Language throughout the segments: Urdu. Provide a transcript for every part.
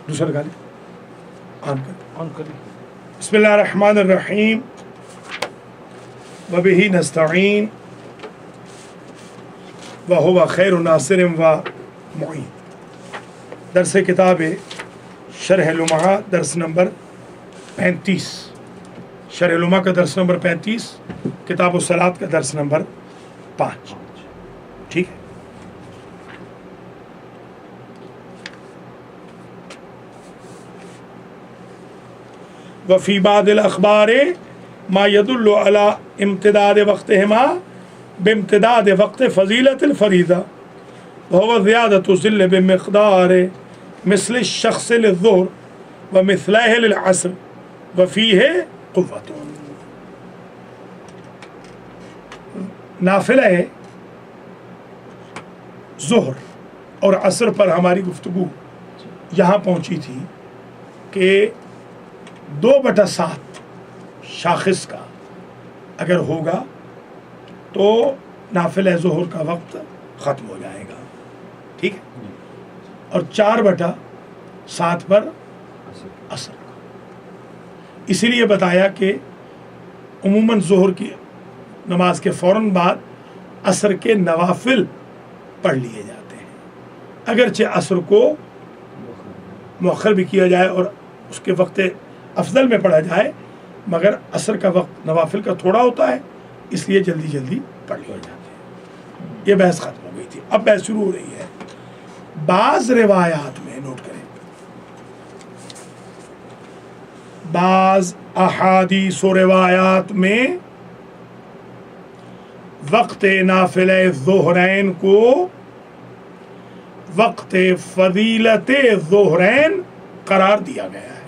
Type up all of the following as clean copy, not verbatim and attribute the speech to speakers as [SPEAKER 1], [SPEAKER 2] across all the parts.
[SPEAKER 1] دوسرا لگا لیں، آن کر بسم اللہ الرحمن الرحیم وبہ نستعین وہو خیر ناصر و معین۔ درس کتاب شرح لمحہ درس نمبر 35، شرح لمحہ کا درس نمبر 35، کتاب الصلاۃ کا درس نمبر 5، ٹھیک ہے۔ وفی بعض الاخبار ما يدل على امتداد وقتهما بامتداد وقت فضیلت الفریضہ وهو زیادة الظل بمقدار مثل الشخص للظہر ومثلہ للعصر وفیہ قوت۔ نافلہ ظہر اور عصر پر ہماری گفتگو یہاں پہنچی تھی کہ 2/7 شاخص کا اگر ہوگا تو نافلہ ظہر کا وقت ختم ہو جائے گا، ٹھیک ہے، اور 4/7 پر عصر کا۔ اسی لیے بتایا کہ عموماً ظہر کی نماز کے فوراً بعد عصر کے نوافل پڑھ لیے جاتے ہیں، اگرچہ عصر کو مؤخر بھی کیا جائے اور اس کے وقت افضل میں پڑھا جائے، مگر عصر کا وقت نوافل کا تھوڑا ہوتا ہے، اس لیے جلدی جلدی پڑھ لیے جاتے ہیں۔ یہ بحث ختم ہو گئی تھی، اب بحث شروع ہو رہی ہے۔ بعض روایات میں، نوٹ کریں، بعض احادیث و روایات میں وقت نافلہ ظہرین کو وقت فضیلت ظہرین قرار دیا گیا ہے۔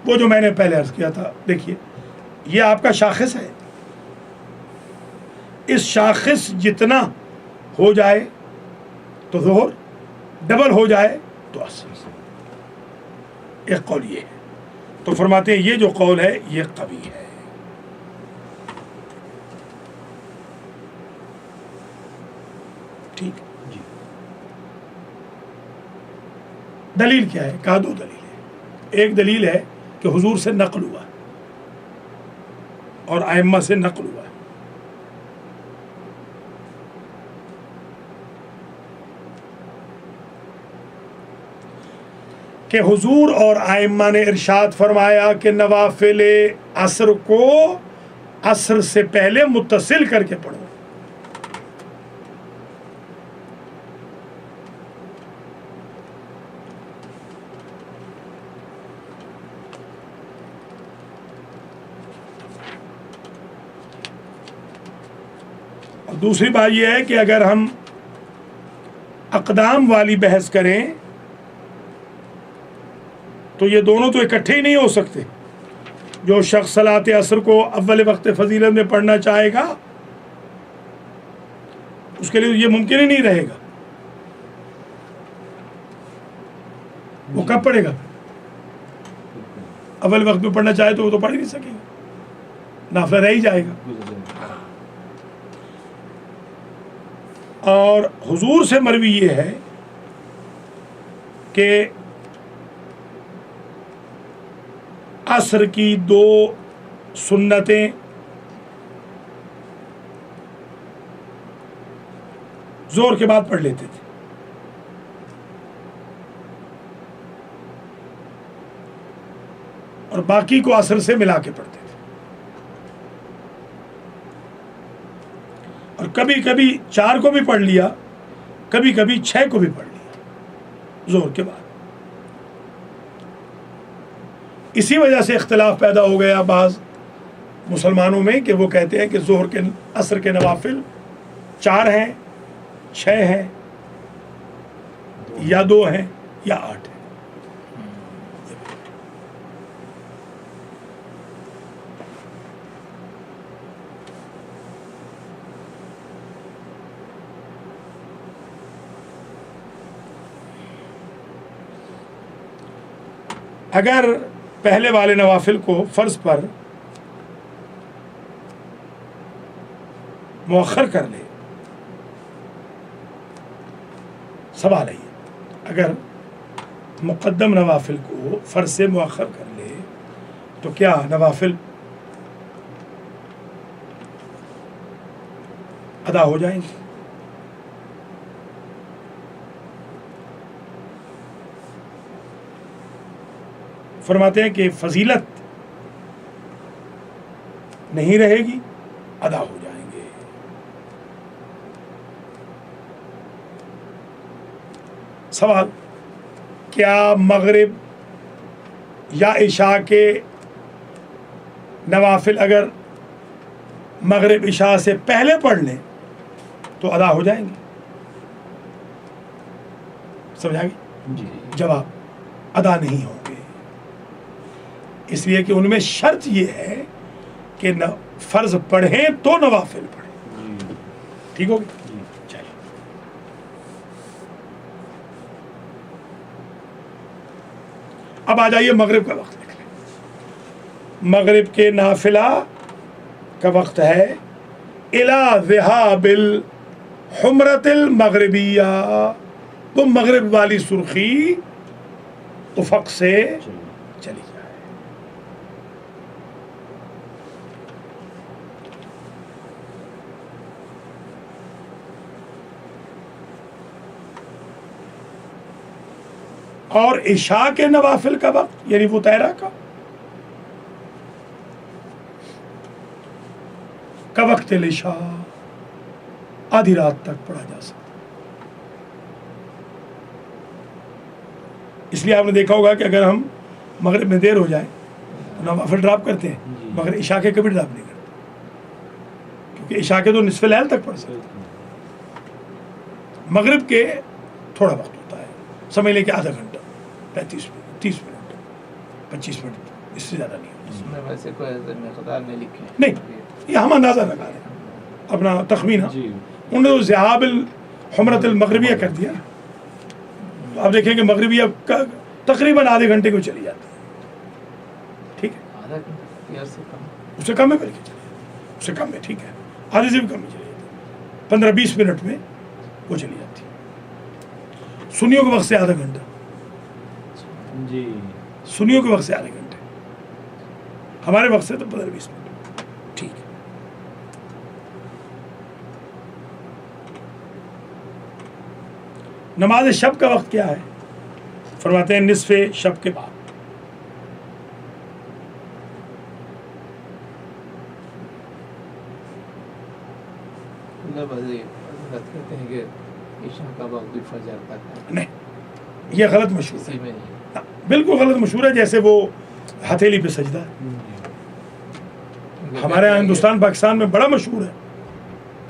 [SPEAKER 1] وہ جو میں نے پہلے عرض کیا تھا، دیکھیے یہ آپ کا شاخص ہے، اس شاخص جتنا ہو جائے تو ظہر، ڈبل ہو جائے تو عصر۔ ایک قول یہ ہے، تو فرماتے ہیں یہ جو قول ہے یہ قوی ہے۔ ٹھیک جی، دلیل کیا ہے؟ کہا 2 دلیل ہے۔ ایک دلیل ہے کہ حضور سے نقل ہوا اور ائمہ سے نقل ہوا، کہ حضور اور ائمہ نے ارشاد فرمایا کہ نوافل عصر کو عصر سے پہلے متصل کر کے پڑھو۔ دوسری بات یہ ہے کہ اگر ہم اقدام والی بحث کریں تو یہ دونوں تو اکٹھے ہی نہیں ہو سکتے۔ جو شخص صلاۃ عصر کو اول وقت فضیلت میں پڑھنا چاہے گا اس کے لیے یہ ممکن ہی نہیں رہے گا، وہ کب پڑھے گا؟ اول وقت میں پڑھنا چاہے تو وہ تو پڑھ ہی نہیں سکے گا، نافلہ رہ ہی جائے گا۔ اور حضور سے مروی یہ ہے کہ عصر کی 2 سنتیں ظہر کے بعد پڑھ لیتے تھے، اور باقی کو عصر سے ملا کے پڑھتے تھے، اور کبھی کبھی 4 کو بھی پڑھ لیا، کبھی کبھی 6 کو بھی پڑھ لیا ظہر کے بعد۔ اسی وجہ سے اختلاف پیدا ہو گیا بعض مسلمانوں میں کہ وہ کہتے ہیں کہ ظہر کے عصر کے نوافل 4 ہیں، 6 ہیں، یا 2 ہیں، یا 8 ہیں۔ اگر پہلے والے نوافل کو فرض پر مؤخر کر لے. سوال ہے اگر مقدم نوافل کو فرض سے مؤخر کر لے تو کیا نوافل ادا ہو جائیں گے؟ فرماتے ہیں کہ فضیلت نہیں رہے گی، ادا ہو جائیں گے. سوال، کیا مغرب یا عشاء کے نوافل اگر مغرب عشاء سے پہلے پڑھ لیں تو ادا ہو جائیں گے؟ سمجھا گی؟
[SPEAKER 2] جی.
[SPEAKER 1] جواب، ادا نہیں ہوں گے، اس لیے کہ ان میں شرط یہ ہے کہ فرض پڑھیں تو نوافل پڑھیں.
[SPEAKER 2] جی.
[SPEAKER 1] ٹھیک ہوگی؟
[SPEAKER 2] جی.
[SPEAKER 1] چلیے، اب آ جائیے مغرب کا وقت لکھ لیں. مغرب کے نافلہ کا وقت ہے الی ذہاب الحمرۃ المغربیہ، وہ مغرب والی سرخی افق سے چلی جائے. اور عشاء کے نوافل کا وقت یعنی وہ تیرا کا وقت العشاء آدھی رات تک پڑھا جا سکتا. اس لیے آپ نے دیکھا ہوگا کہ اگر ہم مغرب میں دیر ہو جائے تو نوافل ڈراپ کرتے ہیں، مگر عشاء کے کبھی ڈراپ نہیں کرتے، کیونکہ عشاء کے تو نصف لیل تک پڑھ سکتے ہیں. مغرب کے تھوڑا وقت ہوتا ہے، سمجھ لیں کہ آدھا گھنٹہ، 35 منٹ، 30 منٹ، 25 منٹ، اس سے زیادہ نہیں ہوتا.
[SPEAKER 3] اس میں ویسے کوئی مقدار نہیں لکھے
[SPEAKER 1] نہیں، یہ ہم اندازہ لگا رہے ہیں اپنا تخمینہ.
[SPEAKER 2] جی.
[SPEAKER 1] انہوں نے تو ذہاب الحمرۃ المغربیہ کر دیا. آپ دیکھیں کہ مغربیہ تقریباً آدھے گھنٹے کو چلی جاتی ہے. ٹھیک ہے،
[SPEAKER 3] آدھا گھنٹہ یا سے کم.
[SPEAKER 1] اس سے کم میں بلکہ چلیے، اس سے کم میں، ٹھیک ہے، آدھے سے بھی کم میں چلی جاتی، 15-20 منٹ میں وہ چلی جاتی ہے. سنیوں کے وقت سے آدھا گھنٹہ،
[SPEAKER 2] جی.
[SPEAKER 1] سنیوں کے وقت سے آدھے گھنٹے، ہمارے وقت سے تو 15-20 منٹ. ٹھیک ہے. نماز شب کا وقت کیا ہے؟ فرماتے ہیں نصف شب کے بعد.
[SPEAKER 3] حضرت کہتے ہیں کہ عشاء کا وقت بھی فجر تک ہے.
[SPEAKER 1] نہیں، یہ غلط مشہور
[SPEAKER 3] اسی
[SPEAKER 1] ہے،
[SPEAKER 3] میں نہیں.
[SPEAKER 1] بالکل غلط مشہور ہے. جیسے وہ ہتھیلی پہ سجدہ ہے، ہمارے یہاں ہندوستان پاکستان میں بڑا مشہور ہے.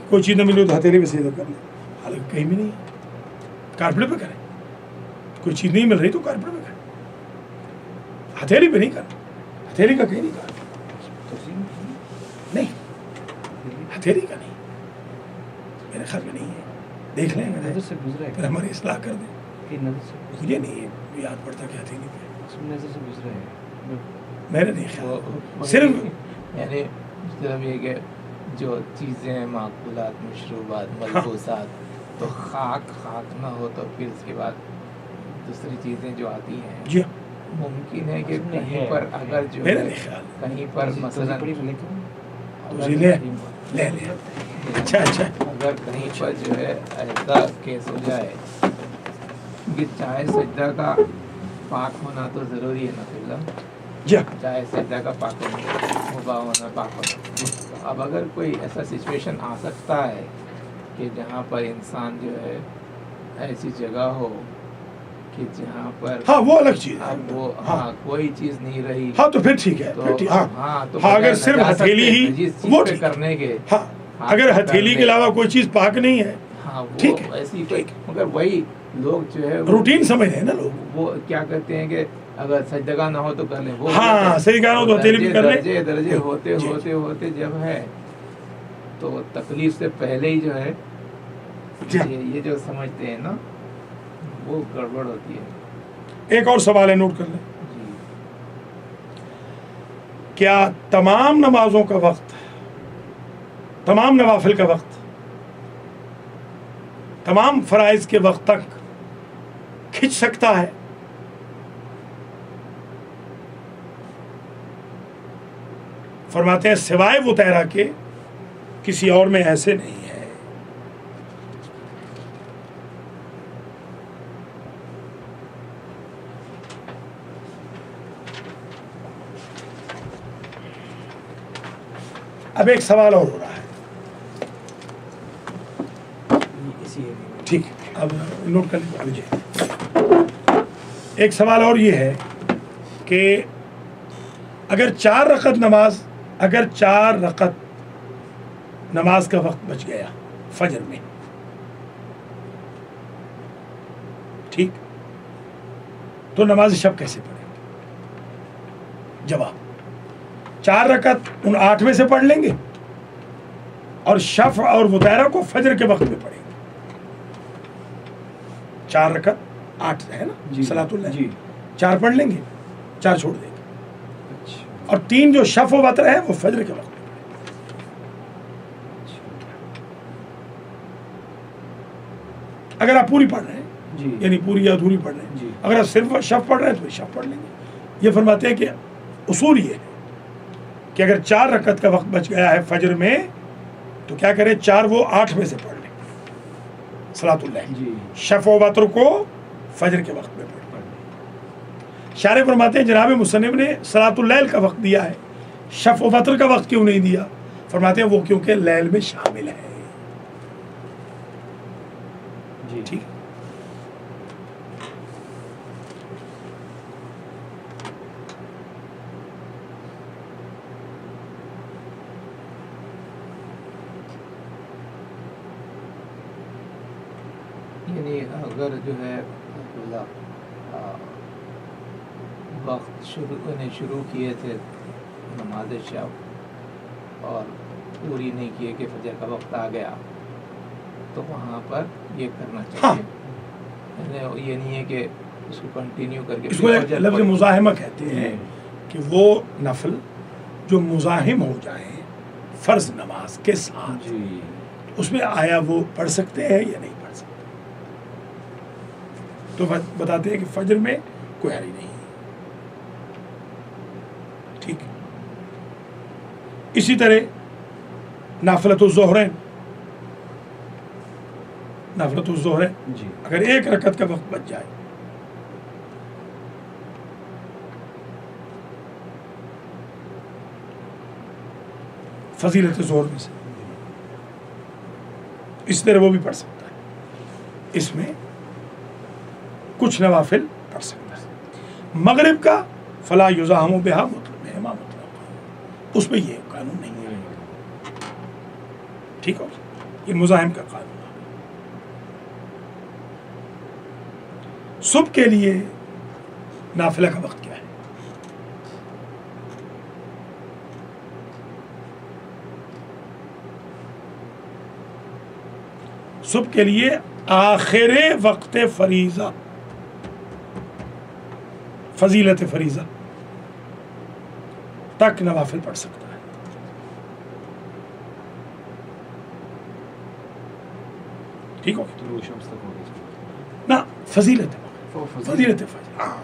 [SPEAKER 1] کوئی چیز نہ ملے تو ہتھیلی پہ سجدہ کر لیں، حالانکہ کہیں بھی نہیں ہے. کارپیٹ پہ کریں، کوئی چیز نہیں مل رہی تو کارپیٹ پہ کریں، ہتھیلی پہ نہیں کرنا. ہتھیلی کا کہیں نہیں کہا، نہیں، ہتھیلی کا نہیں، میرے خیال میں نہیں ہے. دیکھ لیں
[SPEAKER 2] نظر سے گزرا
[SPEAKER 1] پھر
[SPEAKER 2] ہے
[SPEAKER 1] ہماری اصلاح کر دیں.
[SPEAKER 2] کہ نظر سے
[SPEAKER 1] مجھے نہیں یاد پڑتا کہ ہتھیلی پہ،
[SPEAKER 2] نظر سے گزرا ہے.
[SPEAKER 1] میرے نہیں خیال.
[SPEAKER 3] وہ
[SPEAKER 1] صرف
[SPEAKER 3] یعنی مطلب یہ کہ جو چیزیں ہیں معقولات، مشروبات، ملبوسات، تو خاک نہ ہو تو پھر اس کے بعد دوسری چیزیں جو آتی ہیں،
[SPEAKER 1] جی
[SPEAKER 3] ممکن ہے کہ کہیں پر اگر جو
[SPEAKER 1] میرا
[SPEAKER 3] ہے
[SPEAKER 1] نہیں خیال.
[SPEAKER 3] کہیں پر مثلا
[SPEAKER 1] توضیح لے لے لے. اچھا اچھا،
[SPEAKER 3] اگر کہیں پر جو ہے ایسا کیس ہو جائے کہ چاہے سجدہ کا پاک ہونا تو ضروری ہے نا فی
[SPEAKER 1] جی
[SPEAKER 3] چاہے سجدہ کا پاک ہونا، مباح ہونا، پاک ہونا. اب اگر کوئی ایسا سچویشن آ سکتا ہے کہ جہاں پر انسان جو ہے ایسی جگہ ہو کہ جہاں پر
[SPEAKER 1] ہاں وہ الگ چیز ہے.
[SPEAKER 3] اب وہ
[SPEAKER 1] ہاں
[SPEAKER 3] کوئی چیز نہیں رہی
[SPEAKER 1] ہاں تو پھر ٹھیک ہے.
[SPEAKER 3] تو
[SPEAKER 1] پھر ٹھیک. ہاں
[SPEAKER 3] ہاں تو
[SPEAKER 1] ہاں، اگر
[SPEAKER 3] بغیر
[SPEAKER 1] صرف
[SPEAKER 3] نجاست
[SPEAKER 1] ہتھیلی
[SPEAKER 3] کے،
[SPEAKER 1] ہی
[SPEAKER 3] جس چیز
[SPEAKER 1] وہ
[SPEAKER 3] پہ
[SPEAKER 1] ٹھیک.
[SPEAKER 3] کرنے کے،
[SPEAKER 1] ہاں
[SPEAKER 3] ہاتھ
[SPEAKER 1] اگر
[SPEAKER 3] پہ
[SPEAKER 1] ہتھیلی
[SPEAKER 3] کرنے
[SPEAKER 1] کے علاوہ کوئی چیز پاک نہیں ہے،
[SPEAKER 3] ہاں
[SPEAKER 1] ٹھیک
[SPEAKER 3] وہ
[SPEAKER 1] ہے،
[SPEAKER 3] ایسی کوئی، مگر وہی لوگ جو ہے
[SPEAKER 1] روٹین سمجھ رہے ہیں نا لوگ.
[SPEAKER 3] وہ کیا کرتے ہیں کہ اگر سجدگاہ نہ ہو تو کر لیں. وہ
[SPEAKER 1] ہاں صحیح کہہ رہا ہوں، تو ہتھیلی پہ کر لیں.
[SPEAKER 3] درجے ہوتے
[SPEAKER 1] جی.
[SPEAKER 3] ہوتے ہوتے جب ہے تو تکلیف سے پہلے ہی جو ہے
[SPEAKER 1] جی.
[SPEAKER 3] یہ جو سمجھتے ہیں نا وہ گڑبڑ ہوتی ہے.
[SPEAKER 1] ایک اور سوال ہے، نوٹ کر لیں.
[SPEAKER 3] جی
[SPEAKER 1] کیا تمام نمازوں کا وقت تمام نوافل کا وقت تمام فرائض کے وقت تک کھنچ سکتا ہے؟ فرماتے ہیں سوائے وہ تیرا کے کسی اور میں ایسے نہیں ہے. اب ایک سوال اور ہو رہا ہے. ٹھیک ہے، اب نوٹ کر لیجیے. ایک سوال اور یہ ہے کہ اگر 4 رکعت نماز کا وقت بچ گیا فجر میں، ٹھیک، تو نماز شب کیسے پڑھیں گے؟ جواب: 4 رکعت ان 8 میں سے پڑھ لیں گے اور شفع اور وتیرہ کو فجر کے وقت میں پڑھیں گے. 4 رکعت 8 ہے نا صلاۃ اللہ،
[SPEAKER 2] جی
[SPEAKER 1] 4 پڑھ لیں گے، 4 چھوڑ دیں گے،
[SPEAKER 2] اچھا
[SPEAKER 1] اور 3 جو شفع و وتر ہے وہ فجر کے وقت میں. اگر آپ پوری پڑھ رہے ہیں،
[SPEAKER 2] جی
[SPEAKER 1] یعنی پوری یا ادھوری پڑھ رہے ہیں،
[SPEAKER 2] جی
[SPEAKER 1] اگر آپ صرف شفع پڑھ رہے ہیں تو شفع پڑھ لیں گے. یہ فرماتے ہیں کہ اصول یہ ہے کہ اگر 4 رکعت کا وقت بچ گیا ہے فجر میں تو کیا کریں، 4 وہ 8 میں سے پڑھ لیں صلاۃ اللہ،
[SPEAKER 2] جی
[SPEAKER 1] شفع و وتر کو فجر کے وقت میں پڑھ لیں. شارح فرماتے ہیں جناب مصنف نے صلاۃ اللیل کا وقت دیا ہے، شفع و وتر کا وقت کیوں نہیں دیا؟ فرماتے ہیں وہ کیونکہ لیل میں شامل ہے.
[SPEAKER 2] جی
[SPEAKER 1] ٹھیک.
[SPEAKER 3] یعنی اگر جو ہے وقت شروع کیے تھے نماز شب اور پوری نہیں کیے کہ فجر کا وقت آ گیا تو وہاں پر یہ کرنا چاہیے. یعنی یہ نہیں ہے کہ اس کو کنٹینیو کر کے
[SPEAKER 1] اس کو لفظ مزاحمہ کہتے ہیں کہ وہ نفل جو مزاحم ہو جائیں فرض نماز کے ساتھ،
[SPEAKER 2] جی
[SPEAKER 1] اس میں آیا وہ پڑھ سکتے ہیں یا نہیں پڑھ سکتے؟ تو بتاتے ہیں کہ فجر میں کوئی حرج نہیں. ٹھیک. اسی طرح نافلۃ الظہرین
[SPEAKER 2] جی
[SPEAKER 1] اگر 1 رکعت کا وقت بچ جائے، فضیلت ظہر میں سے، اس طرح وہ بھی پڑھ سکتا ہے. اس میں کچھ نوافل پڑھ سکتا ہے. مغرب کا فلا یزاحم بہا مطلق، اس میں یہ قانون نہیں ہے. ٹھیک ہو، یہ مزاحم کا قانون. صبح کے لیے نافلہ کا وقت کیا ہے؟ صبح کے لیے آخر وقت فریضہ، فضیلت فریضہ تک نوافل پڑھ سکتا ہے. ٹھیک ہو
[SPEAKER 2] طلوع شمس تک ہوگی
[SPEAKER 1] نا، فضیلت فضیلت فجر. ہاں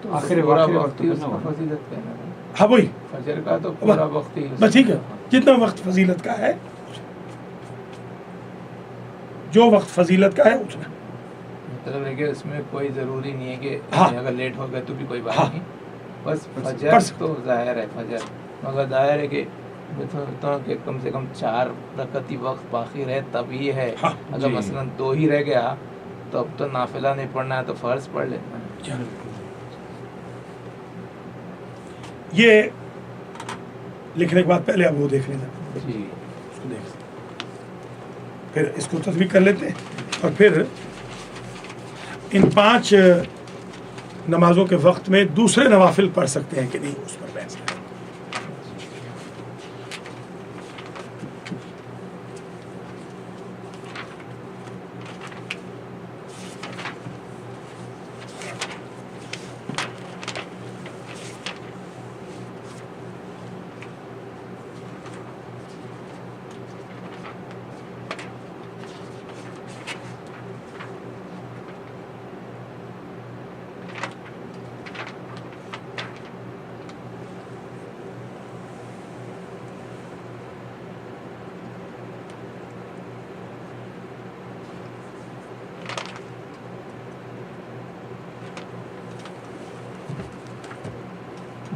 [SPEAKER 3] تو
[SPEAKER 2] آخر
[SPEAKER 3] پورا
[SPEAKER 2] وقت
[SPEAKER 3] وقت ہی اس
[SPEAKER 2] کرنا
[SPEAKER 3] کا
[SPEAKER 2] ہوگا.
[SPEAKER 3] فضیلت کہنا ہے.
[SPEAKER 1] ہاں وہی
[SPEAKER 3] فجر کا تو پورا وقت ہی
[SPEAKER 1] بس ٹھیک ہے، جتنا وقت فضیلت کا ہے، جو وقت فضیلت کا ہے اتنا.
[SPEAKER 3] مطلب ہے کہ اس میں کوئی ضروری نہیں ہے کہ
[SPEAKER 1] ہاں.
[SPEAKER 3] اگر لیٹ ہو گئے تو بھی کوئی بات
[SPEAKER 1] ہاں.
[SPEAKER 3] نہیں. بس
[SPEAKER 1] پڑھ
[SPEAKER 3] فجر
[SPEAKER 1] سکتے.
[SPEAKER 3] تو ظاہر ہے فجر، مگر ظاہر ہے کہ میں سمجھتا ہوں کہ کم سے کم 4 رکعت ہی وقت باقی رہے تب یہ ہے.
[SPEAKER 1] ہاں.
[SPEAKER 3] اگر
[SPEAKER 2] جی.
[SPEAKER 3] مثلا 2 ہی رہ گیا تو اب تو نافلہ نہیں پڑھنا ہے تو فرض پڑھ لینا ہے.
[SPEAKER 1] یہ لکھنے کے بعد پہلے اب وہ دیکھ لینا،
[SPEAKER 3] جی
[SPEAKER 1] اس کو دیکھ پھر اس کو تصویر کر لیتے ہیں اور پھر ان 5 نمازوں کے وقت میں دوسرے نوافل پڑھ سکتے ہیں کہ نہیں، اس پر بحث کریں.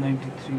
[SPEAKER 2] 93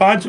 [SPEAKER 1] 5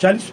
[SPEAKER 1] 40-35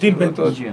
[SPEAKER 1] 3:35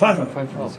[SPEAKER 2] 5:26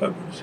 [SPEAKER 1] 5:20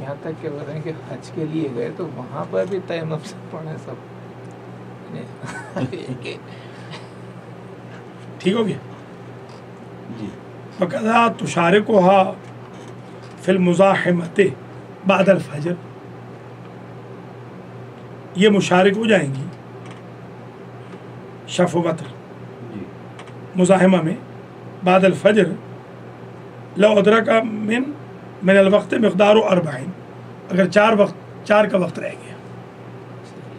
[SPEAKER 3] یہاں تک کہ بول رہے ہیں کہ حج کے لیے گئے تو وہاں پر بھی تیمم سے پڑھیں سب.
[SPEAKER 1] ٹھیک ہو گیا.
[SPEAKER 2] جی
[SPEAKER 1] فقضا تشارکها فی المزاحمۃ بعد الفجر، یہ مشارک ہو جائیں گی شفع و وتر
[SPEAKER 2] جی
[SPEAKER 1] مزاحمہ میں بعد الفجر لو ادرک من الوقت مقدار 40، اگر 4 کا وقت رہ گیا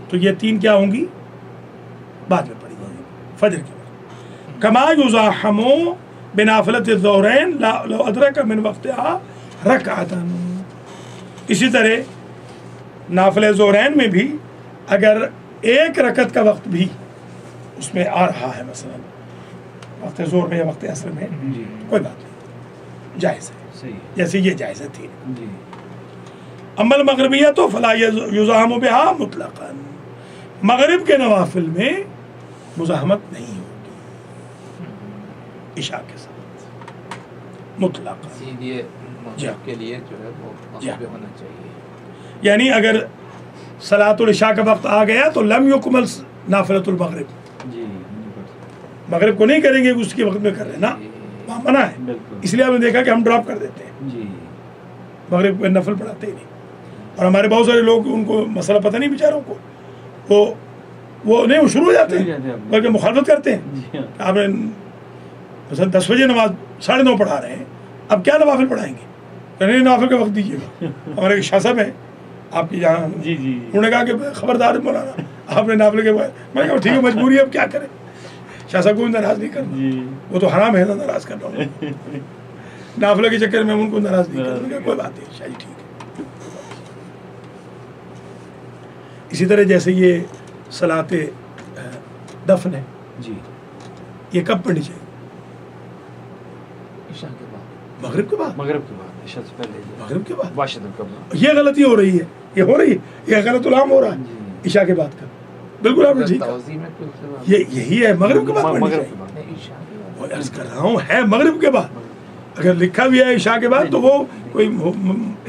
[SPEAKER 1] تو یہ 3 کیا ہوں گی بعد میں پڑھی جائیں گی فجر کے وقت. کما یزاحم بنافلۃ الظہرین لو ادرک من وقتها رکعتا، اسی طرح نافلہ ظہرین میں بھی اگر 1 رکعت کا وقت بھی اس میں آ رہا ہے، مثلا وقت ظہر میں یا وقت عصر میں،
[SPEAKER 2] جی
[SPEAKER 1] کوئی بات نہیں، جائز ہے،
[SPEAKER 2] صحیح ہے.
[SPEAKER 1] جیسے یہ جائز ہے 3.
[SPEAKER 2] جی
[SPEAKER 1] اما المغربیہ تو فلا یزاحم بها مطلقا، مغرب کے نوافل میں مزاحمت نہیں ہوگی عشاء کے ساتھ مطلقا.
[SPEAKER 3] سیدھے مغرب کے لیے جو ہے وہ وہاں پہ ہونا چاہیے.
[SPEAKER 1] یعنی اگر صلاۃ العشاء کا وقت آ گیا تو لم یکمل نافلۃ المغرب،
[SPEAKER 2] جی
[SPEAKER 1] مغرب کو نہیں کریں گے اس کے وقت میں کر رہے نا، وہاں منع ہے.
[SPEAKER 2] بالکل.
[SPEAKER 1] اس لیے ہم نے دیکھا کہ ہم ڈراپ کر دیتے ہیں،
[SPEAKER 2] جی
[SPEAKER 1] مغرب پہ نفل پڑھاتے ہی نہیں. اور ہمارے بہت سارے لوگ ان کو مسئلہ پتہ نہیں بیچاروں کو، وہ نہیں، وہ شروع ہو جاتے ہیں بلکہ مخالفت کرتے ہیں.
[SPEAKER 2] جی ہاں.
[SPEAKER 1] آپ نے مثلا 10 بجے نماز 9:30 پڑھا رہے ہیں، اب کیا نوافل پڑھائیں گے؟ نہیں، نوافل کا وقت دیجیے گا. ہمارے ایک شاہ صاحب ہیں آپ کی جہاں،
[SPEAKER 2] جی جی
[SPEAKER 1] انہوں نے کہا کہ خبردار مولانا آپ نے نافلے کے بعد، میں نے کہا ٹھیک ہے مجبوری ہے، اب کیا کریں. شاہ صاحب کو ناراض نہیں کرنا،
[SPEAKER 2] جی
[SPEAKER 1] وہ تو حرام ہے نا ناراض کرنا. نافلے کے چکر میں ان کو ناراض نہیں کرنا. کوئی بات نہیں شاہ جی ٹھیک ہے. اسی طرح جیسے یہ صلاۃ دفن ہے،
[SPEAKER 2] جی
[SPEAKER 1] یہ کب پڑھنی چاہیے؟
[SPEAKER 3] عشاء کے بعد.
[SPEAKER 1] مغرب کے بعد.
[SPEAKER 2] مغرب کے بعد عشاء سے پہلے
[SPEAKER 1] مغرب کے بعد
[SPEAKER 2] واشد القبر.
[SPEAKER 1] یہ غلطی ہو رہی ہے، یہ غلط العام ہو رہا ہے.
[SPEAKER 2] جی
[SPEAKER 1] عشاء کے بعد کا بالکل آپ نے ٹھیک کہا.
[SPEAKER 3] توضیح میں کوئی سے بات
[SPEAKER 1] یہی ہے مغرب کے بعد پڑھنی
[SPEAKER 2] مغرب
[SPEAKER 1] چاہیے.
[SPEAKER 2] کے بعد.
[SPEAKER 3] نہیں، عشاء کے بعد.
[SPEAKER 1] وہ عرض کر رہا ہوں ہے مغرب کے بعد. اگر لکھا بھی ہے عشاء کے بعد تو وہ کوئی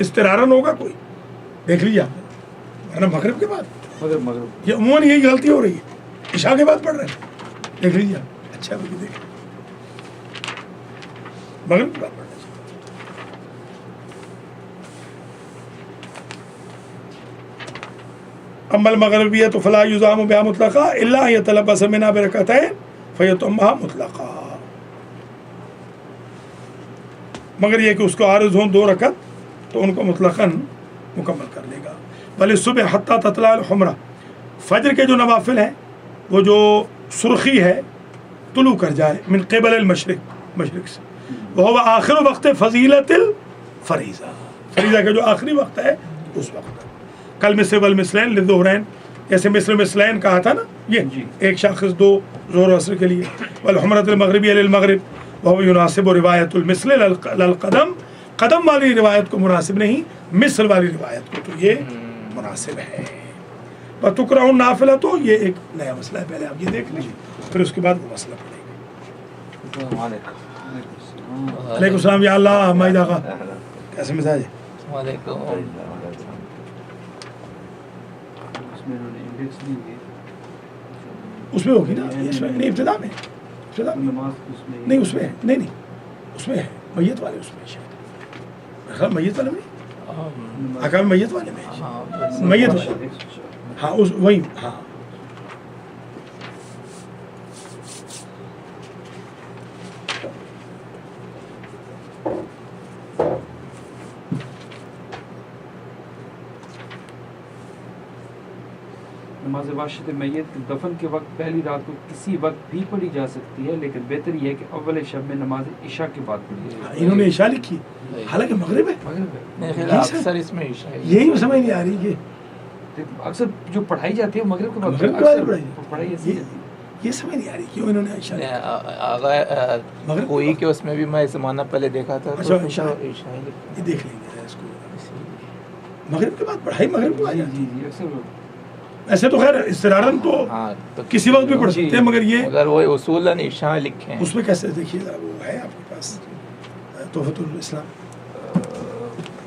[SPEAKER 1] استرارن ہوگا کوئی، دیکھ لیجیے آپ، ورنہ مغرب کے بعد.
[SPEAKER 2] مغرب
[SPEAKER 1] یہ عموماً یہی غلطی ہو رہی ہے، عشاء کے بعد پڑھ رہے ہیں. دیکھ لیجیے آپ، اچھا بلکہ دیکھ مغرب کے بعد پڑھنا چاہیے. اما المغربیہ تو فلا یزام بها مطلقا الا ان يتلبس منها برکعتین فیتمها مطلقا، مگر یہ کہ اس کو عارض ہوں 2 رکعت تو ان کو مطلقاً مکمل کر لے گا. بل صبح حتی تطلع الحمرہ، فجر کے جو نوافل ہیں وہ جو سرخی ہے طلوع کر جائے من قبل المشرق، مشرق سے، وہ آخر وقت فضیلت الفریضہ، فریضہ کا جو آخری وقت ہے اس وقت. کل مثل والمثلین للظہرین، جیسے مثل مثلین کہا تھا نا، یہ ایک شاخص 2 ظہر و عصر کے لیے. والحمرۃ المغربیہ للمغرب وهو يناسب روایت المثل للقدم، قدم والی روایت کو مناسب نہیں، مثل والی روایت کو تو یہ مناسب ہے. وتکرہ النافلہ، تو یہ ایک نیا مسئلہ ہے، پہلے آپ یہ دیکھ لیجیے پھر اس کے بعد وہ مسئلہ پڑھیں گے.
[SPEAKER 3] السلام علیکم.
[SPEAKER 1] علیکم السلام یا اللہ. ماجد آقا کیسے مزاج ہے؟
[SPEAKER 3] السلام علیکم.
[SPEAKER 2] اس میں انہوں نے انڈیکس نہیں دی.
[SPEAKER 1] اس میں ہوگی نا، اس میں نہیں، ابتدا میں
[SPEAKER 2] نماز اس میں
[SPEAKER 1] نہیں، اس میں ہے، نہیں اس میں ہے، میت والے اس میں شاید، میرا خیال میت والے میں، احکام میت والے میں، میت والے، ہاں اس وہی، ہاں.
[SPEAKER 2] نماز واشد میت دفن کے وقت پہلی رات کو کسی وقت بھی پڑھی جا سکتی ہے، لیکن بہتر یہ ہے کہ اول شب میں نماز عشاء کے بعد پڑھی جائے.
[SPEAKER 1] انہوں نے عشاء لکھی، حالانکہ مغرب ہے.
[SPEAKER 3] میرے خیال اکثر اس میں عشاء ہے.
[SPEAKER 1] یہی سمجھ نہیں آ رہی کہ
[SPEAKER 2] اکثر جو پڑھائی جاتی ہے وہ مغرب کے بعد
[SPEAKER 1] مغرب کے بعد
[SPEAKER 2] پڑھائی ایسی
[SPEAKER 1] یہ سمجھ نہیں آ رہی کیوں انہوں نے عشاء لکھی.
[SPEAKER 3] کوئی کہ اس میں بھی میں زمانہ پہلے دیکھا تھا.
[SPEAKER 1] اچھا عشاء یہ دیکھ لیں گے اس کو، مغرب کے بعد پڑھائی مغرب کے بعد
[SPEAKER 2] جی جی اکثر.
[SPEAKER 1] ایسے تو خیر استرارن تو کسی وقت بھی پڑھ سکتے ہیں، مگر یہ
[SPEAKER 3] مگر وہ اصولاً عشاء لکھے ہیں.
[SPEAKER 1] اس میں کیسے دیکھیے ذرا، وہ ہے آپ کے پاس تحفۃ الاسلام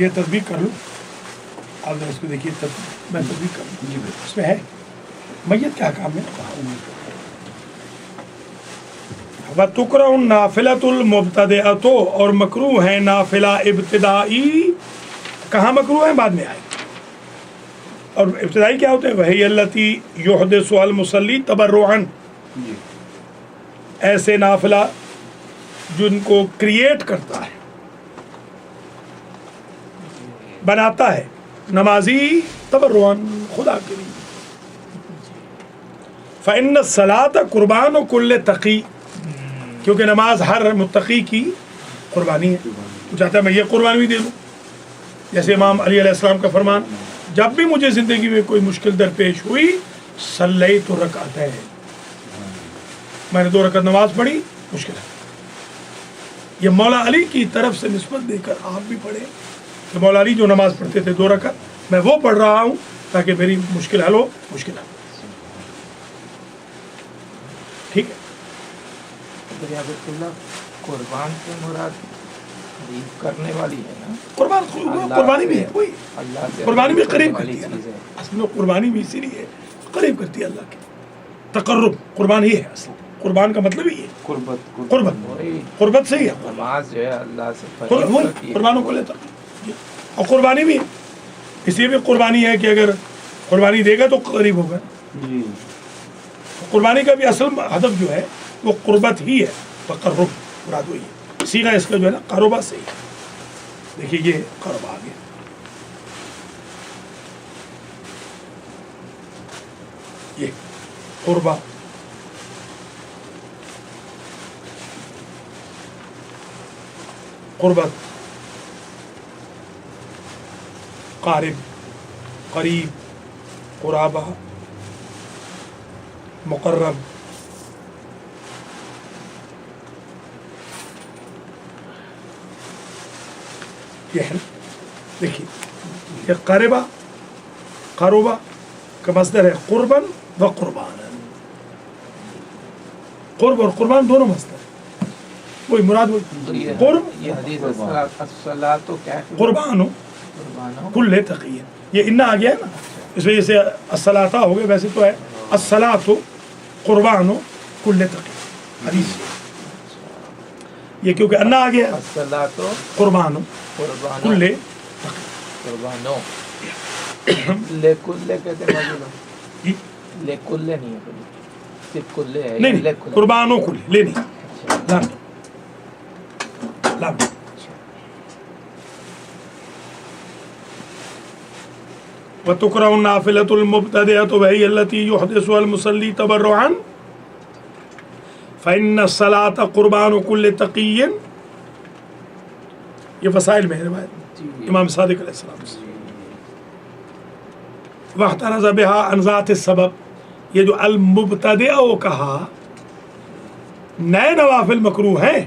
[SPEAKER 1] یہ تطبیق کر لوں آپ ذرا اس کو دیکھیے، میں تطبیق کر لوں اس میں ہے میت کیا کام ہے. وَتُكْرَهُ النَّافِلَةُ الْمُبْتَدِئَةُ، اور مکروہ ہے نافلہ ابتدائی. کہاں مکروہ ہے؟ بعد میں آئے. اور ابتدائی کیا ہوتے ہیں؟ وَهِيَ الَّتِي يُحْدِثُهَا الْمُصَلِّي تَبَرُّعًا، ایسے نافلہ جن کو کریٹ کرتا ہے، بناتا ہے نمازی تبرعاً، خدا کے لیے. فإن الصلاة قربان کل تقی، کیونکہ نماز ہر متقی کی قربانی ہے. وہ چاہتا ہے میں یہ قربانی بھی دے دوں، جیسے امام علی علیہ السلام کا فرمان، جب بھی مجھے زندگی میں کوئی مشکل درپیش ہوئی صلیت رکعتین، میں نے 2 رکعت نماز پڑھی، مشکل ہے. یہ مولا علی کی طرف سے نسبت دے کر آپ بھی پڑھیں کہ مولا علی جو نماز پڑھتے تھے 2 رکعت، میں وہ پڑھ رہا ہوں تاکہ میری مشکل حل ہو. مشکل حل، ٹھیک ہے.
[SPEAKER 3] قربان سے مراد قریب کرنے والی ہے نا،
[SPEAKER 1] قربانی بھی ہے، وہی
[SPEAKER 3] اللہ سے
[SPEAKER 1] قربانی بھی قریب
[SPEAKER 3] والی
[SPEAKER 1] کرتی ہے.
[SPEAKER 3] چیز ہے.
[SPEAKER 1] اصل میں قربانی بھی اسی لیے قریب کرتی ہے اللہ کے. تقرب قربان ہی ہے، اصل قربان کا مطلب ہی ہے قربت.
[SPEAKER 3] وہی
[SPEAKER 1] قربت سے ہی ہے
[SPEAKER 3] نماز جو ہے اللہ سے
[SPEAKER 1] وہی قربانوں کو لیتا. اور قربانی بھی ہے، اس لیے بھی قربانی ہے کہ اگر قربانی دے گا تو قریب ہوگا. قربانی کا بھی اصل ہدف جو ہے وہ قربت ہی ہے، تقرب مراد وہی ہے. سیغہ اس کا جو ہے نا قربہ سے ہی ہے. دیکھیے یہ قرب آ گیا. یہ قربہ قربت، قارب، قریب، قرابہ، مقرب. یہ ہے، دیکھیے یہ قربہ قربہ کا مصدر ہے قربن و قربان. قرب اور قربان دونوں مصدر ہیں، وہی مراد وہی. قرب
[SPEAKER 3] یہ حدیث الصلاۃ تو کیا ہے؟
[SPEAKER 1] قربان
[SPEAKER 3] قربانوں
[SPEAKER 1] کل تقی، یہ انا آ گیا ہے نا، اس وجہ سے الصلاۃ ہو گئے. ویسے تو ہے الصلاۃ قربان کل تقی حدیث، یہ کیونکہ انا آ گیا
[SPEAKER 3] الصلاۃ
[SPEAKER 1] قربان
[SPEAKER 3] قربانوں
[SPEAKER 1] کل
[SPEAKER 3] قربانوں لے کلے کہتے ہیں مجھے
[SPEAKER 1] جی
[SPEAKER 3] لے کلے نہیں ہے کبھی، صرف کلے ہے.
[SPEAKER 1] نہیں
[SPEAKER 3] لے
[SPEAKER 1] نہیں
[SPEAKER 3] کلے.
[SPEAKER 1] قربانوں کل لے نہیں لام لام. وَتُكْرَهُ النَّافِلَةُ الْمُبْتَدِئَةُ وَهِيَ الَّتِي يُحْدِثُهَا الْمُصَلِّي تَبَرُّعًا فَإِنَّ الصَّلَاةَ قُرْبَانُ كُلِّ تَقِيٍّ. یہ وسائل میں ہے روایت امام صادق علیہ السلام سے. وَاحْتَرَزَ بِهَا عَنْ ذَاتِ السَّبَبِ، یہ جو المبتدئ کہا، نئے نوافل مکروہ ہیں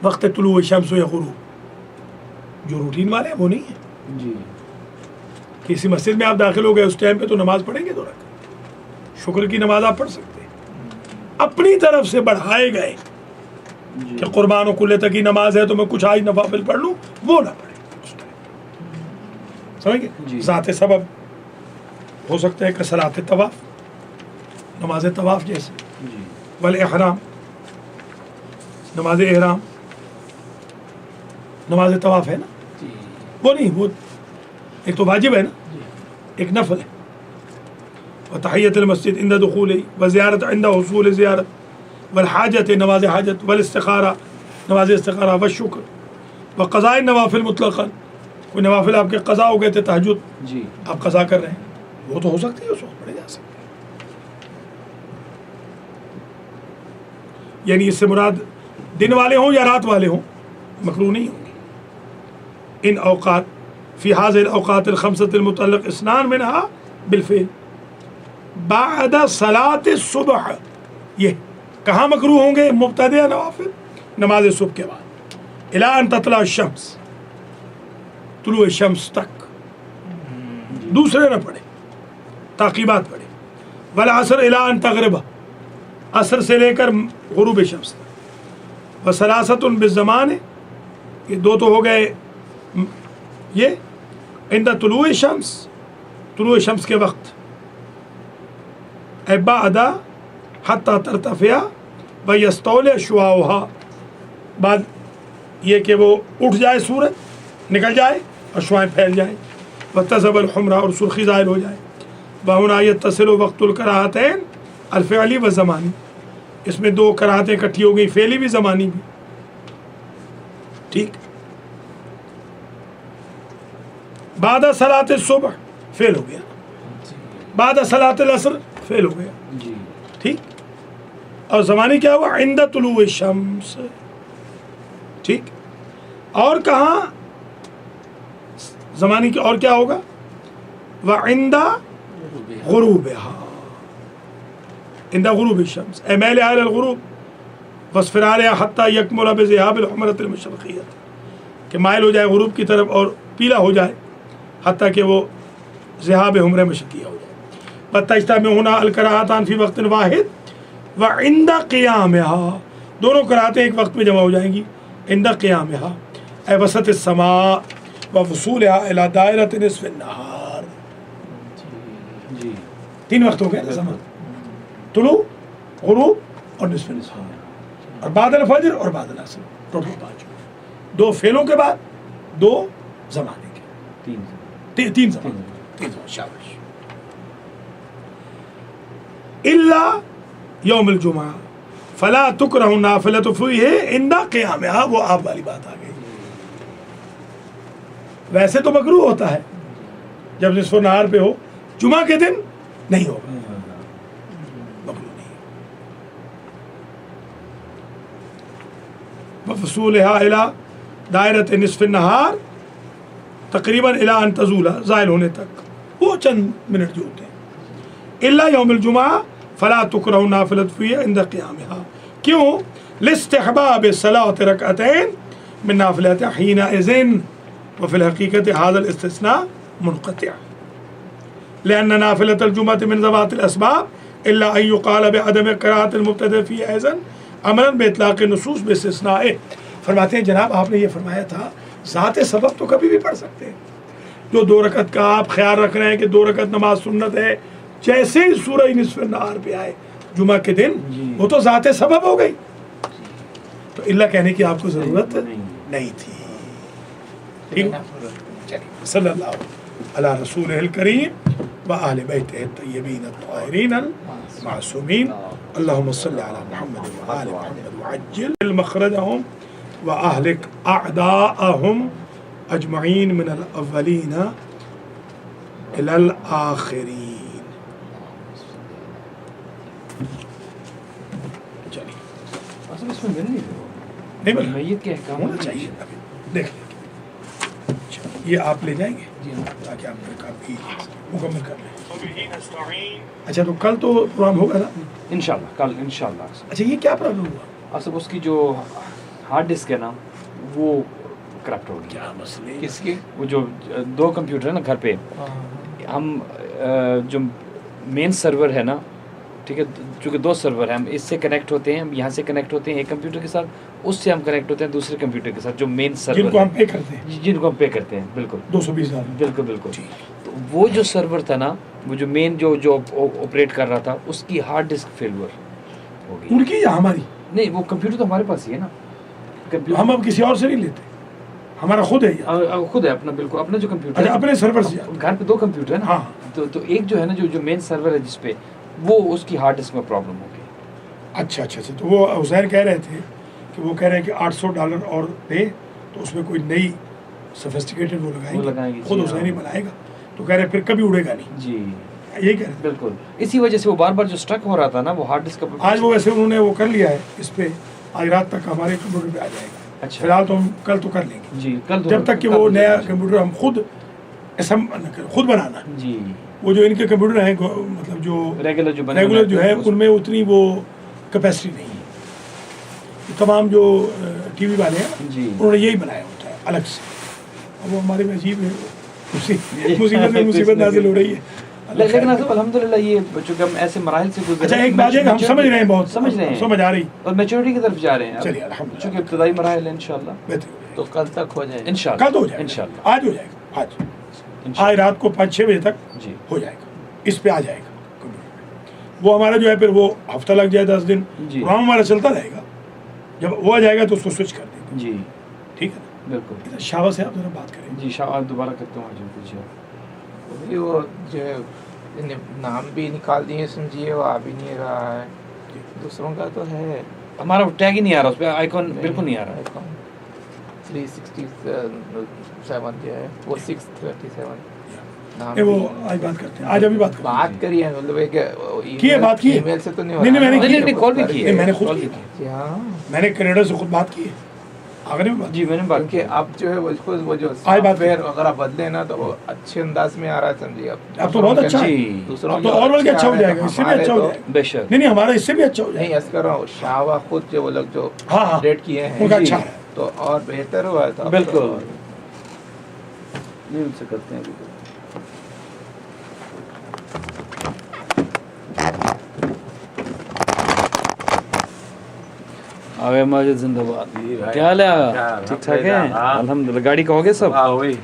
[SPEAKER 1] وقت طلوع شمس یا غروب. جو روٹین والے ہیں وہ نہیں ہیں. کسی مسجد میں آپ داخل ہو گئے اس ٹائم پہ تو نماز پڑھیں گے 2 رکعت، شکر کی نماز آپ پڑھ سکتے ہیں. اپنی طرف سے بڑھائے گئے کہ قربان و کلے تک کی نماز ہے تو میں کچھ آج نوافل پڑھ لوں، وہ نہ پڑھیں اس ٹائم. سمجھ گئے؟ ذات سبب ہو سکتا ہے کہ صلاۃ طواف، نماز طواف جیسے، والاحرام، نماز احرام، نماز طواف ہے نا، وہ نہیں، وہ ایک تو واجب ہے نا، ایک نفل ہے. وتحیۃ المسجد عند دخولہ، وزیارت عند حصول زیارت، والحاجت نماز حاجت، والاستخارہ نماز استخارہ، والشکر، وقضاء النوافل مطلقا. کوئی نوافل آپ کے قضا ہو گئے تھے، تہجد آپ قضا کر رہے ہیں، وہ تو ہو سکتی ہے، اس وقت پڑھے جا سکتے ہیں. یعنی اس سے مراد دن والے ہوں یا رات والے ہوں، مکروہ نہیں ہوں گے. ان اوقات فی هذه الاوقات الخمسة المتعلق اثنان منها بالفعل بعد صلاة الصبح. یہ کہاں مکروہ ہوں گے مبتدئ نوافل؟ نماز صبح کے بعد. الی ان تطلع الشمس، طلوع شمس تک. دوسرے نہ پڑھے، تعقیبات پڑھے. والعصر الی ان تغرب، عصر سے لے کر غروب شمس تک. وثلاثۃ بالزمان، یہ دو تو ہو گئے. یہ عند طلوع شمس، طلوع شمس کے وقت. بعد حتی ترتفع ویستول شعاعها، بعد یہ کہ وہ اٹھ جائے سورج، نکل جائے اور شعاعیں پھیل جائیں. وتذهب الحمرہ، اور سرخی ظاہر ہو جائے. وہنا یتصل وقت الکراہتین الفعلی و زمانی، اس میں دو کراہتیں اکٹھی ہو گئی، فعلی بھی زمانی بھی. ٹھیک. بعد صلاۃ الصبح فعل ہو گیا، بعد صلاۃ العصر فعل ہو گیا.
[SPEAKER 2] جی
[SPEAKER 1] ٹھیک. اور زمانی کیا ہوا؟ عند طلوع الشمس. ٹھیک. اور کہاں زمانی کی اور کیا ہوگا؟ وعند غروبها، عند غروب الشمس اے میل علی الغروب واسفرارها حتى يكمل بذهاب الحمرة المشرقية، کہ مائل ہو جائے غروب کی طرف اور پیلا ہو جائے حتیٰ کہ وہ ذهاب حمرہ مشرقیہ ہو جائے. فتجتمع هنا الکراہتان فی وقت واحد وعند قیامها، دونوں کراہتیں ایک وقت میں جمع ہو جائیں گی. عند قیامها اے وسط السماء ووصولها الى دائرة نصف النهار.
[SPEAKER 2] جی
[SPEAKER 1] تین وقت ہو گئے زمان، طلوع، غروب اور نصف النہار، اور بعد الفجر اور بعد العصر. ٹوٹل 5. دو فعلوں کے بعد دو زمانے کے، تین زمان. شاباش. الا یوم الجمعہ فلا تکرہ النافلۃ فیہ عند قیامها، وہ آپ والی بات آ گئی. ویسے تو مکروہ ہوتا ہے جب نصف النہار پہ ہو، جمعہ کے دن نہیں ہوگا، مکروہ نہیں. وفصولها الى دائرۃ نصف النہار تقریباً الى ان تزول، زائل ہونے تک، وہ چند منٹ جو ہوتے ہیں. الا یوم الجمعہ فلا تکرہ النافلۃ فیہ عند قیامها، کیوں؟ لاستحباب صلاۃ رکعتین من نافلۃ حینئذ، وفی الحقیقت هذا الاستثناء منقطع، لأن نافلة الجمعة من ذوات الأسباب إلا أن يقال بعدم قراءة المبتدئ فيه أيضا عملا بإطلاق النصوص باستثنائه. فرماتے ہیں جناب آپ نے یہ فرمایا تھا ذات سبب تو کبھی بھی پڑھ سکتے ہیں. جو 2 رکعت کا آپ خیال رکھ رہے ہیں کہ 2 رکعت نماز سنت ہے، جیسے ہی سورہ نصف النہار پہ آئے جمعہ کے دن، وہ تو ذات سبب ہو گئی، تو اللہ کہنے کی آپ کو ضرورت نہیں تھی. ٹھیک. صلی اللہ علی رسول الکریم وآل بیتہ الطیبین الطاہرین المعصومین. اللہم صلی علی محمد وآل محمد وعجل مخرجہم واہلک اعداءہم اجمعین من الاولین الی الاخرین. چلیے
[SPEAKER 2] اصل اس میں مل نہیں
[SPEAKER 1] ملا،
[SPEAKER 2] میت کے احکام
[SPEAKER 1] ہونا چاہیے. ابھی دیکھ لیں یہ آپ لے جائیں گے تاکہ آپ کا کام بھی مکمل کر لیں. اچھا تو کل تو پروگرام ہوگا نا
[SPEAKER 2] انشاءاللہ، کل انشاءاللہ.
[SPEAKER 1] اچھا یہ کیا پرابلم ہوا؟
[SPEAKER 2] اصل اس کی جو ہارڈ ڈسک ہے نا وہ کرپٹ ہو گئی.
[SPEAKER 1] کیا مسئلے؟
[SPEAKER 3] کس کی؟
[SPEAKER 2] وہ جو 2 کمپیوٹر ہے نا گھر پہ، ہم جو مین سرور ہے نا، ٹھیک ہے، چونکہ 2 سرور ہیں، ہم اس سے کنیکٹ ہوتے ہیں، ہم یہاں سے کنیکٹ ہوتے ہیں ایک کمپیوٹر کے ساتھ، اس سے ہم کنیکٹ ہوتے ہیں دوسرے کمپیوٹر کے ساتھ جو مین سرور
[SPEAKER 1] جن کو ہم پے کرتے ہیں،
[SPEAKER 2] جن کو ہم پے کرتے ہیں. بالکل
[SPEAKER 1] 220,000.
[SPEAKER 2] بالکل بالکل. تو وہ جو سرور تھا نا، وہ جو مین جو آپریٹ کر رہا تھا، اس کی ہارڈ ڈسک فیلور ہو گئی.
[SPEAKER 1] ان کی یا ہماری؟
[SPEAKER 2] نہیں، وہ کمپیوٹر تو ہمارے پاس ہی ہے نا. کمپیوٹر
[SPEAKER 1] ہم اب کسی اور سے نہیں لیتے، ہمارا خود ہے یہ.
[SPEAKER 2] خود ہے اپنا، بالکل اپنا جو کمپیوٹر
[SPEAKER 1] اچھا اپنے سرور سے.
[SPEAKER 2] گھر پہ 2 کمپیوٹر ہے نا.
[SPEAKER 1] ہاں.
[SPEAKER 2] تو ایک جو ہے نا جو مین سرور ہے جس پہ، وہ اس کی ہارڈ ڈسک میں پرابلم ہو گئی.
[SPEAKER 1] اچھا اچھا اچھا. تو وہ حسین کہہ رہے تھے کہ وہ کہہ رہے ہیں کہ $800 اور دیں تو اس میں کوئی نئی سفسٹیکیٹڈ وہ لگائیں گے، خود حسین ہی بنائے گا. تو کہہ رہے پھر کبھی اڑے گا نہیں.
[SPEAKER 2] جی
[SPEAKER 1] یہی کہہ رہے ہیں.
[SPEAKER 2] بالکل. اسی وجہ سے وہ بار بار جو اسٹرک ہو رہا تھا نا، وہ ہارڈ ڈسک کا.
[SPEAKER 1] آج وہ ویسے انہوں نے وہ کر لیا ہے، اس پہ آج رات تک ہمارے کمپیوٹر پہ آ جائے گا.
[SPEAKER 2] اچھا.
[SPEAKER 1] فی الحال تو ہم کل تو کر لیں گے.
[SPEAKER 2] جی کل
[SPEAKER 1] جب تک کہ وہ نیا کمپیوٹر ہم خود ایسا نہ کریں، خود بنانا.
[SPEAKER 2] جی
[SPEAKER 1] وہ جو ان کے کمپیوٹر ہیں مطلب جو
[SPEAKER 2] ریگولر جو بنے
[SPEAKER 1] ریگولر جو ہے ان میں اتنی وہ کیپیسٹی نہیں ہے. تمام جو ٹی وی والے ہیں
[SPEAKER 2] جی
[SPEAKER 1] انہوں نے یہی بنایا ہوتا ہے الگ سے. اب وہ ہمارے میں عجیب ہے، مصیبت میں مصیبت نازل ہو رہی ہے.
[SPEAKER 2] لیکن الحمدللہ یہ چونکہ ہم ایسے مراحل سے گزرے.
[SPEAKER 1] اچھا ایک بات ہے کہ ہم سمجھ رہے ہیں، بہت
[SPEAKER 2] سمجھ رہے ہیں،
[SPEAKER 1] سمجھ آ رہی.
[SPEAKER 2] اور میچورٹی کی طرف جا رہے ہیں.
[SPEAKER 1] چلیے الحمدللہ،
[SPEAKER 2] چونکہ ابتدائی مراحل ہیں انشاءاللہ.
[SPEAKER 1] بہتر
[SPEAKER 3] تو کل تک ہو جائے گا
[SPEAKER 2] انشاءاللہ
[SPEAKER 1] کل تو ہو جائے گا،
[SPEAKER 2] انشاءاللہ
[SPEAKER 1] آج ہو جائے گا. آج رات کو 5-6 بجے تک
[SPEAKER 2] جی
[SPEAKER 1] ہو جائے گا، اس پہ آ جائے گا. وہ ہمارا جو ہے پھر وہ ہفتہ لگ جائے 10 دن
[SPEAKER 2] جی
[SPEAKER 1] پروگرام ہمارا چلتا رہے گا. جب وہ آ جائے گا تو اس کو سوئچ کر دیں گے.
[SPEAKER 2] جی
[SPEAKER 1] ٹھیک ہے نا.
[SPEAKER 2] بالکل.
[SPEAKER 1] شاہ سے آپ ذرا بات کریں.
[SPEAKER 2] جی شاہ دوبارہ کرتا ہوں. آج پوچھیے.
[SPEAKER 3] وہ جو ہے نام بھی نکال دیے سمجھیے، وہ آ بھی نہیں رہا ہے. دوسروں کا تو ہے،
[SPEAKER 2] ہمارا ٹیگ ہی نہیں آ رہا اس پہ، آئیکن بالکل نہیں آ رہا.
[SPEAKER 3] 367 جو ہے وہ 637 نام
[SPEAKER 1] وہ
[SPEAKER 3] بھی-
[SPEAKER 1] آج بات کرتے ہیں، آج ابھی بات کرتے
[SPEAKER 3] بات کری ہے مطلب ایک
[SPEAKER 1] کی ہے، بات کی ہے؟
[SPEAKER 3] ای میل سے تو نہیں ہو
[SPEAKER 1] نہیں،
[SPEAKER 3] رہا
[SPEAKER 1] میں نے
[SPEAKER 3] نا؟
[SPEAKER 1] کی ہے.
[SPEAKER 2] نہیں کال بھی کی
[SPEAKER 1] نہیں، میں نے خود
[SPEAKER 2] کال
[SPEAKER 1] کی
[SPEAKER 2] بھی
[SPEAKER 1] ہے.
[SPEAKER 2] کی.
[SPEAKER 3] جی ہاں،
[SPEAKER 1] میں نے کینیڈا سے خود بات کی ہے. آگے بھی بات
[SPEAKER 2] جی میں نے بات کی.
[SPEAKER 3] کیونکہ اب جو ہے وہ جو
[SPEAKER 1] آج بات
[SPEAKER 3] سافٹ ویئر وغیرہ بدلے نا تو وہ اچھے انداز میں آ رہا ہے سمجھیے.
[SPEAKER 1] اب تو بہت اچھا ہے.
[SPEAKER 2] جی
[SPEAKER 3] دوسروں
[SPEAKER 1] اب تو اور بلکہ اچھا ہو جائے گا، اس سے بھی اچھا ہو جائے گا.
[SPEAKER 2] بے شک.
[SPEAKER 1] نہیں ہمارا اس سے بھی اچھا ہو جائے
[SPEAKER 3] نہیں
[SPEAKER 1] گا.
[SPEAKER 3] ایسا کر رہا ہوں، شاہوا خود جو وہ لوگ جو
[SPEAKER 1] ہاں ہاں
[SPEAKER 3] اپڈیٹ کیے
[SPEAKER 1] ان
[SPEAKER 3] ہیں
[SPEAKER 1] کا
[SPEAKER 2] جی.
[SPEAKER 1] اچھا ہے.
[SPEAKER 3] تو اور بہتر ہوا ہے. تو اب
[SPEAKER 2] بالکل.
[SPEAKER 3] تو-
[SPEAKER 2] نہیں ان سے کرتے ہیں. آگے ماجد زندہ باد.
[SPEAKER 4] جی بھائی.
[SPEAKER 2] کیا حال ہے؟
[SPEAKER 4] کیا
[SPEAKER 2] ٹھیک ٹھاک ہے
[SPEAKER 4] ہاں.
[SPEAKER 2] الحمدللہ. گاڑی کا ہو گیا سب؟
[SPEAKER 4] ہاں ہوئی.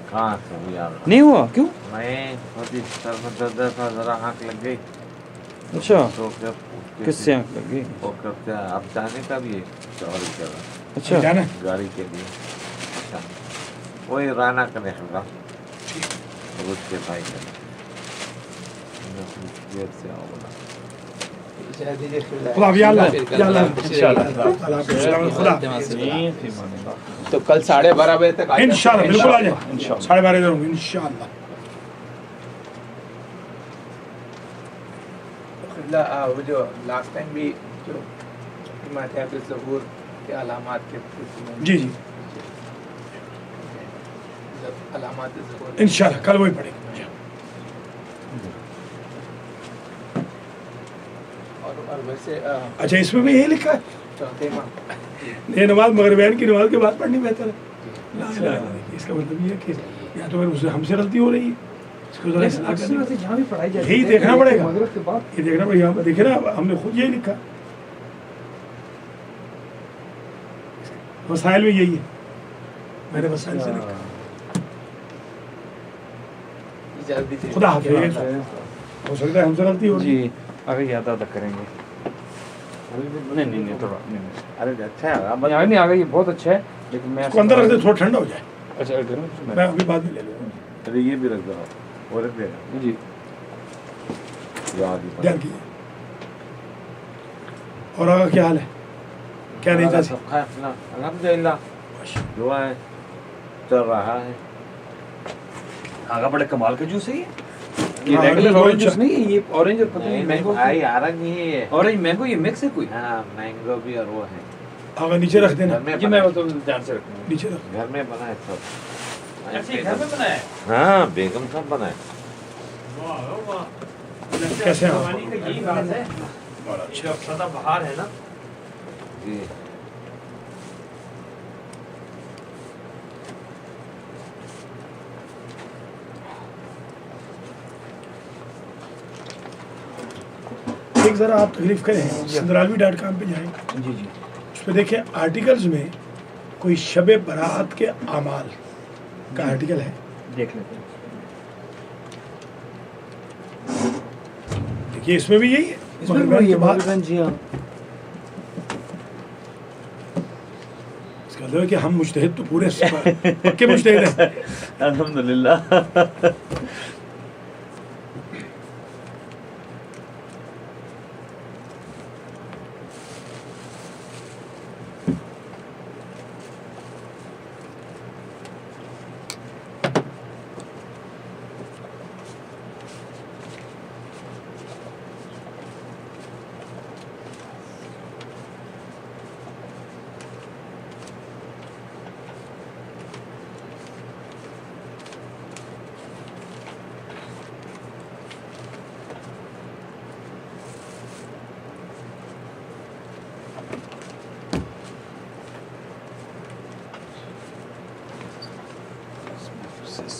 [SPEAKER 4] کہاں سے ہوئی یار؟
[SPEAKER 2] نہیں ہوا کیوں؟
[SPEAKER 4] میں ہوتی سر میں درد تھا، ذرا آنکھ لگ گئی.
[SPEAKER 2] اچھا
[SPEAKER 4] تو پھر
[SPEAKER 2] کس سے آنکھ لگ گئی؟
[SPEAKER 4] وہ کرتے ہیں اب جانے کا بھی ہے چوری کر رہا
[SPEAKER 2] اچھا
[SPEAKER 1] جانا
[SPEAKER 4] گاڑی کے لیے. اچھا وہی رانا کا نکلا اس کے بھائی کا دیر سے آؤ بولا.
[SPEAKER 3] شاید یہ خدا-
[SPEAKER 1] خدا حافظ. یا اللہ،
[SPEAKER 3] خدا
[SPEAKER 1] یا اللہ.
[SPEAKER 3] انشاءاللہ.
[SPEAKER 1] اللہ حافظ. خدا حافظ.
[SPEAKER 3] تو کل 12:30 بجے تک آ جاتے ہیں.
[SPEAKER 1] انشاءاللہ بالکل آ جائیں.
[SPEAKER 2] انشاءاللہ.
[SPEAKER 1] 12:30 ادھر ہوں گے انشاءاللہ.
[SPEAKER 3] وہ جو لاسٹ ٹائم بھی جو حمایت ظہور کے علامات کے
[SPEAKER 1] جی جی
[SPEAKER 3] علامات ظہور
[SPEAKER 1] انشاءاللہ کل وہی پڑھیں گے.
[SPEAKER 3] اور ویسے
[SPEAKER 1] اچھا اس میں بھی یہی لکھا ہے
[SPEAKER 3] چوتھے ماہ
[SPEAKER 1] یہ نماز مغربین کی نماز کے بعد پڑھنی بہتر ہے. لا الہ الا اللہ. اس کا مطلب یہ ہے کہ یا تو پھر ہم سے غلطی ہو رہی ہے، اس کو ذرا اصلاح کرنی. یہی دیکھنا پڑے گا، یہ دیکھنا پڑے گا. دیکھیں نا ہم نے خود یہی لکھا، وسائل میں یہی ہے. میں نے وسائل سے لکھا.
[SPEAKER 3] جلدی سے
[SPEAKER 1] خدا حافظ. ہو سکتا ہے ہم سے غلطی ہو رہی ہے.
[SPEAKER 2] جی آگے یاد آدھا کریں گے. نہیں تھوڑا نہیں
[SPEAKER 4] ارے اچھا ہے اب
[SPEAKER 2] نہیں آگے یہ بہت اچھا ہے لیکن میں
[SPEAKER 1] اس کو اندر رکھ دے تھوڑا ٹھنڈا ہو جائے.
[SPEAKER 2] اچھا گرم
[SPEAKER 1] میں ابھی بعد میں لے لوں گا.
[SPEAKER 4] ارے یہ بھی رکھ دو وہ رکھ دے گا
[SPEAKER 2] جی
[SPEAKER 4] یاد ہی
[SPEAKER 1] دھیان کیجیے. اور آگا کیا حال ہے؟ کیا نہیں تھا؟
[SPEAKER 4] سب خیر الحمدللہ دعا ہے چل رہا ہے.
[SPEAKER 2] آگا بڑے کمال کا جوس ہے یہ
[SPEAKER 1] ہاں،
[SPEAKER 2] ریگولر
[SPEAKER 1] بہت
[SPEAKER 2] اورنج جوس
[SPEAKER 1] اچھا.
[SPEAKER 2] نہیں ہے یہ اورنج اور پتہ نہیں مینگو
[SPEAKER 4] بھائی آرنج نہیں ہے
[SPEAKER 2] اورنج مینگو یہ مکس ہے کوئی.
[SPEAKER 4] ہاں مینگو بھی اور وہ ہے
[SPEAKER 1] آگا نیچے رکھ دینا.
[SPEAKER 4] گھر میں
[SPEAKER 2] جی میں
[SPEAKER 4] بنا
[SPEAKER 2] تو دھیان سے رکھوں گا.
[SPEAKER 1] نیچے رکھ.
[SPEAKER 4] گھر میں بنا ہے سب.
[SPEAKER 2] ایسے ہی گھر میں بنایا ہے.
[SPEAKER 4] ہاں بیگم سب بنا ہے.
[SPEAKER 1] کیسے ہیں آپ؟
[SPEAKER 2] جوانی کا یہی راز ہے
[SPEAKER 1] بڑا اچھا.
[SPEAKER 2] جب سدا بہار ہے نا.
[SPEAKER 4] جی
[SPEAKER 1] ایک ذرا آپ تکلیف کریں سندرالوی.com پہ جائیں.
[SPEAKER 2] جی جی
[SPEAKER 1] اس پہ دیکھیں آرٹیکلز میں کوئی شب برات کے اعمال کا آرٹیکل ہے.
[SPEAKER 2] دیکھ لیتے ہیں.
[SPEAKER 1] دیکھیے اس میں بھی یہی ہے
[SPEAKER 2] اس میں
[SPEAKER 1] مغربین کے بعد.
[SPEAKER 2] جی ہاں
[SPEAKER 1] اس کا مطلب ہے کہ ہم مجتہد تو پورے پکے مجتہد ہیں.
[SPEAKER 2] الحمدللہ.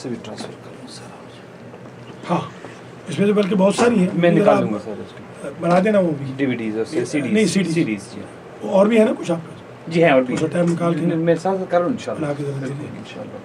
[SPEAKER 2] سے بھی ٹرانسفر کر لوں سر.
[SPEAKER 1] ہاں اس میں تو بلکہ بہت ساری ہیں.
[SPEAKER 2] میں نکال لوں گا سر اس کو.
[SPEAKER 1] بنا دینا وہ بھی.
[SPEAKER 2] ڈی وی ڈیز اور
[SPEAKER 1] نہیں
[SPEAKER 2] سیڈیز. جی
[SPEAKER 1] اور بھی ہے نا کچھ آپ کا؟
[SPEAKER 2] جی ہیں اور بھی.
[SPEAKER 1] ٹائم نکال کے
[SPEAKER 2] میرے ساتھ کرو انشاءاللہ.
[SPEAKER 1] بنا کے ذرا دے دیں.
[SPEAKER 2] انشاءاللہ.